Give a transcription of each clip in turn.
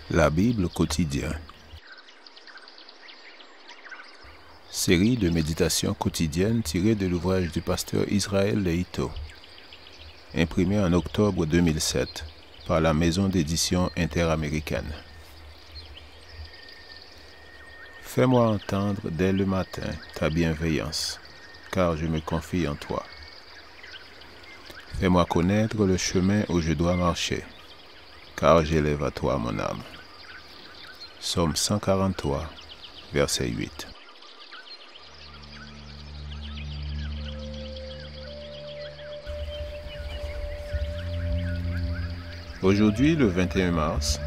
La Bible quotidien. Série de méditations quotidiennes tirées de l'ouvrage du pasteur Israël Leito, imprimé en octobre 2007 par la maison d'édition interaméricaine. Fais-moi entendre dès le matin ta bienveillance, car je me confie en toi. Fais-moi connaître le chemin où je dois marcher, car j'élève à toi mon âme. Psaume 143, verset 8. Aujourd'hui, le 21 mars,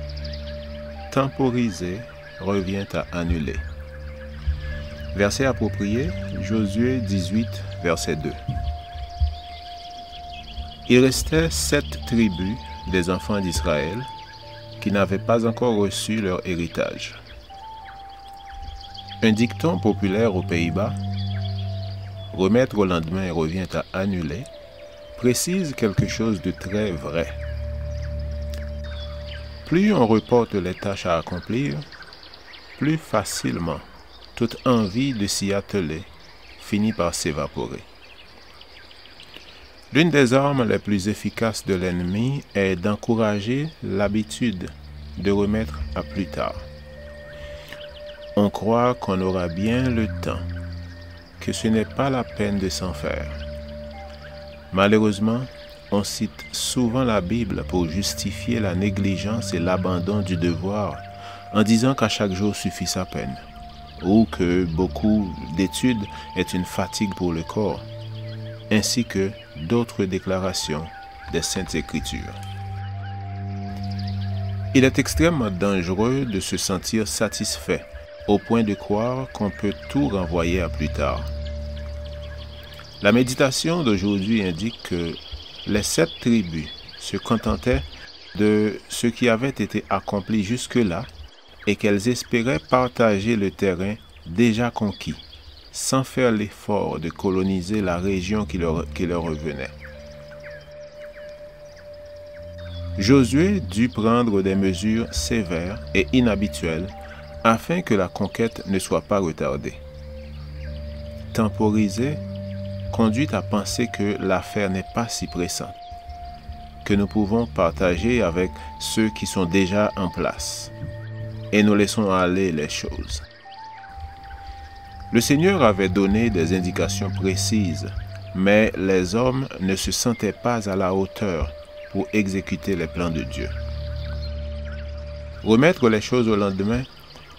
temporiser revient à annuler. Verset approprié, Josué 18, verset 2. Il restait 7 tribus des enfants d'Israël qui n'avaient pas encore reçu leur héritage. Un dicton populaire aux Pays-Bas, « Remettre au lendemain revient à annuler », précise quelque chose de très vrai. Plus on reporte les tâches à accomplir, plus facilement toute envie de s'y atteler finit par s'évaporer. L'une des armes les plus efficaces de l'ennemi est d'encourager l'habitude de remettre à plus tard. On croit qu'on aura bien le temps, que ce n'est pas la peine de s'en faire. Malheureusement, on cite souvent la Bible pour justifier la négligence et l'abandon du devoir en disant qu'à chaque jour suffit sa peine, ou que beaucoup d'études est une fatigue pour le corps, ainsi que d'autres déclarations des Saintes Écritures. Il est extrêmement dangereux de se sentir satisfait au point de croire qu'on peut tout renvoyer à plus tard. La méditation d'aujourd'hui indique que les 7 tribus se contentaient de ce qui avait été accompli jusque-là et qu'elles espéraient partager le terrain déjà conquis, sans faire l'effort de coloniser la région qui leur revenait. Josué dut prendre des mesures sévères et inhabituelles afin que la conquête ne soit pas retardée. Temporiser conduit à penser que l'affaire n'est pas si pressante, que nous pouvons partager avec ceux qui sont déjà en place, et nous laissons aller les choses. Le Seigneur avait donné des indications précises, mais les hommes ne se sentaient pas à la hauteur pour exécuter les plans de Dieu. Remettre les choses au lendemain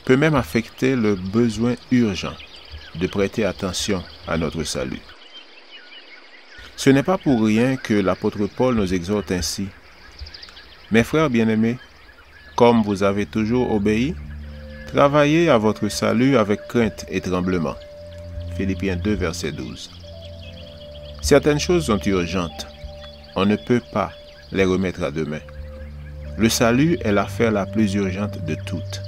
peut même affecter le besoin urgent de prêter attention à notre salut. Ce n'est pas pour rien que l'apôtre Paul nous exhorte ainsi. « Mes frères bien-aimés, comme vous avez toujours obéi, travaillez à votre salut avec crainte et tremblement. » Philippiens 2, verset 12. Certaines choses sont urgentes. On ne peut pas les remettre à demain. Le salut est l'affaire la plus urgente de toutes.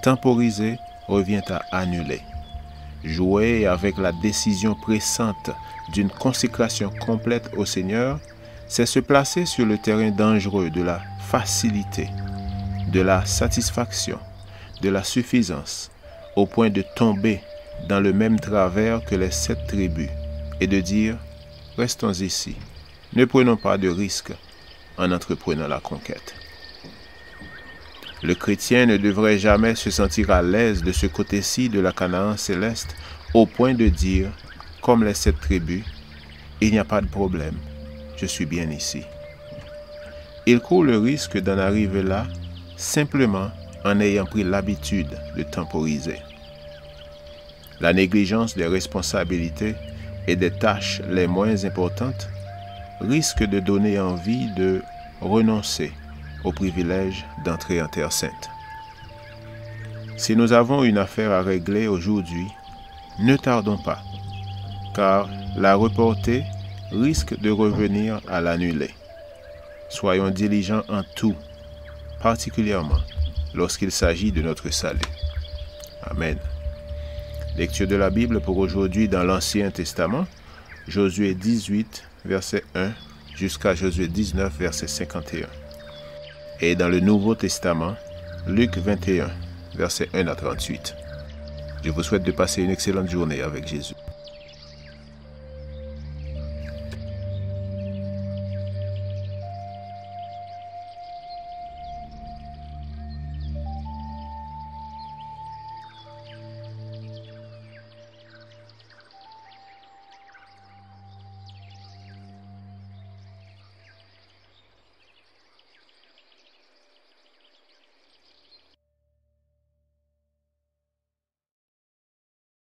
Temporiser revient à annuler. Jouer avec la décision pressante d'une consécration complète au Seigneur, c'est se placer sur le terrain dangereux de la facilité, de la satisfaction, de la suffisance, au point de tomber dans le même travers que les 7 tribus et de dire « Restons ici, ne prenons pas de risques en entreprenant la conquête ». Le chrétien ne devrait jamais se sentir à l'aise de ce côté-ci de la Canaan céleste au point de dire, comme les 7 tribus, « Il n'y a pas de problème, je suis bien ici ». Il court le risque d'en arriver là simplement en ayant pris l'habitude de temporiser. La négligence des responsabilités et des tâches les moins importantes risque de donner envie de renoncer au privilège d'entrer en Terre Sainte. Si nous avons une affaire à régler aujourd'hui, ne tardons pas, car la reporter risque de revenir à l'annuler. Soyons diligents en tout, particulièrement lorsqu'il s'agit de notre salut. Amen. Lecture de la Bible pour aujourd'hui dans l'Ancien Testament, Josué 18, verset 1 jusqu'à Josué 19, verset 51. Et dans le Nouveau Testament, Luc 21, versets 1 à 38. Je vous souhaite de passer une excellente journée avec Jésus.